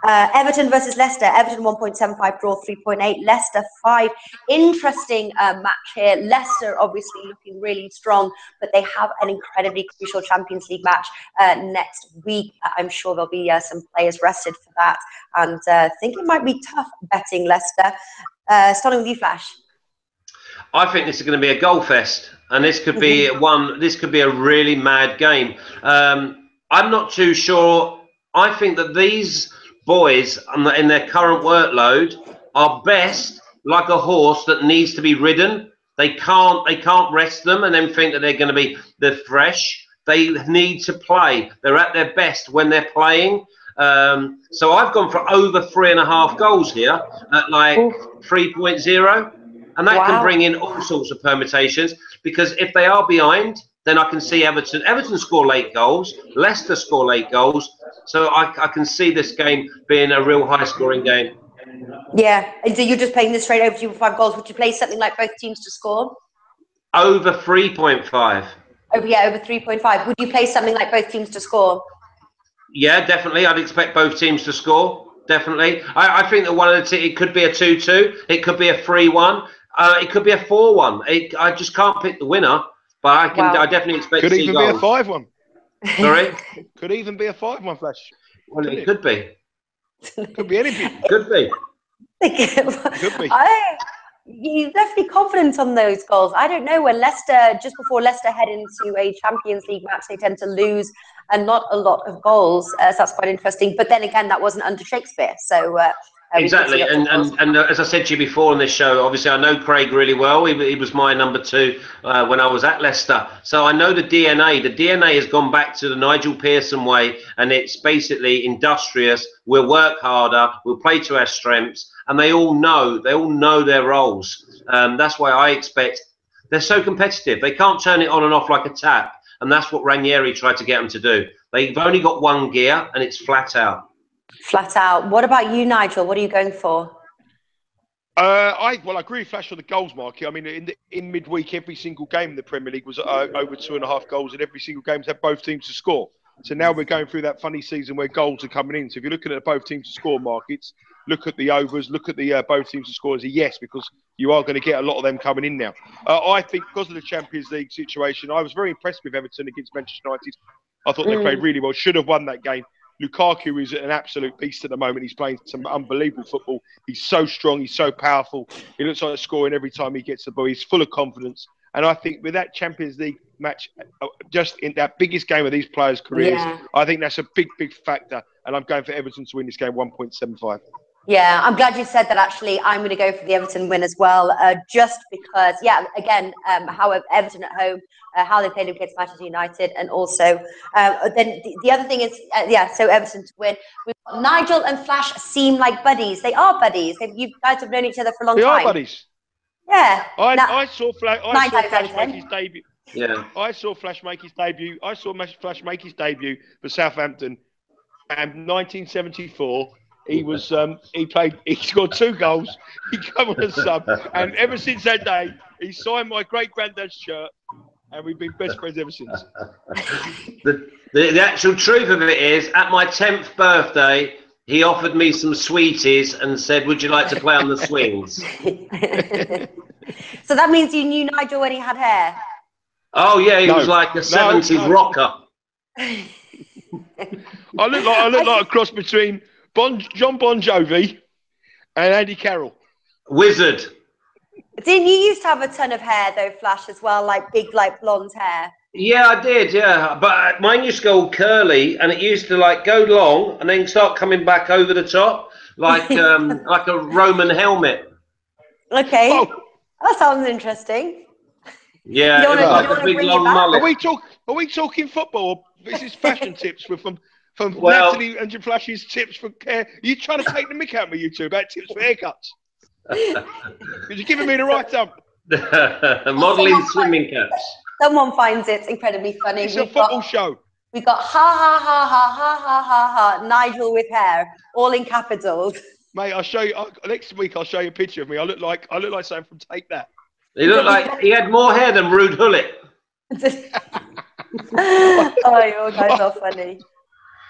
Everton versus Leicester. Everton 1.75, draw 3.8. Leicester 5. Interesting match here. Leicester obviously looking really strong, but they have an incredibly crucial Champions League match next week. I'm sure there'll be some players rested for that, and I think it might be tough betting Leicester. Starting with you, Flash. I think this is going to be a goal fest, and this could be one. This could be a really mad game. I'm not too sure. I think that these boys in their current workload are best like a horse that needs to be ridden. They can't rest them and then think that they're fresh. They need to play. They're at their best when they're playing. So I've gone for over 3.5 goals here at like 3.0, and that can bring in all sorts of permutations, because if they are behind, then I can see Everton. Everton score late goals. Leicester score late goals. So I can see this game being a real high-scoring game. Yeah. And so you're just playing this straight over 2.5 goals. Would you play something like both teams to score? Over 3.5. Over 3.5. Would you play something like both teams to score? Yeah, definitely. I'd expect both teams to score. Definitely. I think that one of the it could be a 2-2. It could be a 3-1. It could be a 4-1. I just can't pick the winner, but I can. I definitely expect. Could even be a 5-1. Sorry. Could even be a 5-1, Flash. Well, it could be. Could be anything. Could be. Could be. You've left me confident on those goals. I don't know, when Leicester, just before Leicester head into a Champions League match, they tend to lose and not a lot of goals. So that's quite interesting. But then again, that wasn't under Shakespeare. So exactly. And as I said to you before on this show, obviously I know Craig really well. He was my number 2 when I was at Leicester. So I know the DNA. The DNA has gone back to the Nigel Pearson way, and it's basically industrious. We'll work harder. We'll play to our strengths. And they all know their roles. That's why I expect they're so competitive. They can't turn it on and off like a tap. And that's what Ranieri tried to get them to do. They've only got one gear, and it's flat out. Flat out. What about you, Nigel? What are you going for? I agree with Flash on the goals market. I mean, in midweek, every single game in the Premier League was over 2.5 goals, and every single game had both teams to score. So now we're going through that funny season where goals are coming in. So if you're looking at both teams to score markets, look at the overs, look at the both teams to score as a yes, because you are going to get a lot of them coming in now. I think because of the Champions League situation, I was very impressed with Everton against Manchester United. I thought they played really well, should have won that game. Lukaku is an absolute beast at the moment. He's playing some unbelievable football. He's so strong. He's so powerful. He looks like scoring every time he gets the ball. He's full of confidence. And I think with that Champions League match, just in that biggest game of these players' careers, I think that's a big, big factor. And I'm going for Everton to win this game 1.75. Yeah, I'm glad you said that. Actually, I'm going to go for the Everton win as well, just because, again, how Everton at home, how they played against Manchester United, and also then the other thing is, so Everton to win. We've got Nigel and Flash seem like buddies. They are buddies. You guys have known each other for a long time. They are buddies. Yeah. I saw Flash make his debut. Yeah. I saw Flash make his debut. Flash make his debut for Southampton, and 1974. He was he scored 2 goals, he came on a sub, and ever since that day he signed my great granddad's shirt, and we've been best friends ever since. The actual truth of it is, at my 10th birthday, he offered me some sweeties and said, "Would you like to play on the swings?" So that means you knew Nigel when he had hair? Oh yeah, he was like a 70s rocker. I look like a cross between John Bon Jovi and Andy Carroll. Wizard. Didn't you used to have a ton of hair though, Flash, as well, like big, like blonde hair? Yeah, I did, but mine used to go all curly, and it used to like go long and then start coming back over the top, like like a Roman helmet. Okay, that sounds interesting. Yeah, it was like a big long mullet. Are we talking football? Or this is fashion tips from Natalie and Flash's tips for care. Are you trying to take the mick out of me, you two, about tips for haircuts? Because you're giving me the right dump. Modelling swimming caps. Someone finds it incredibly funny. It's a football show. We've got ha, Nigel with hair, all in capitals. Mate, I'll show you next week. I'll show you a picture of me. I look like something from Take That. He looked like he had more hair than Rude Hullet. Oh, you guys are funny.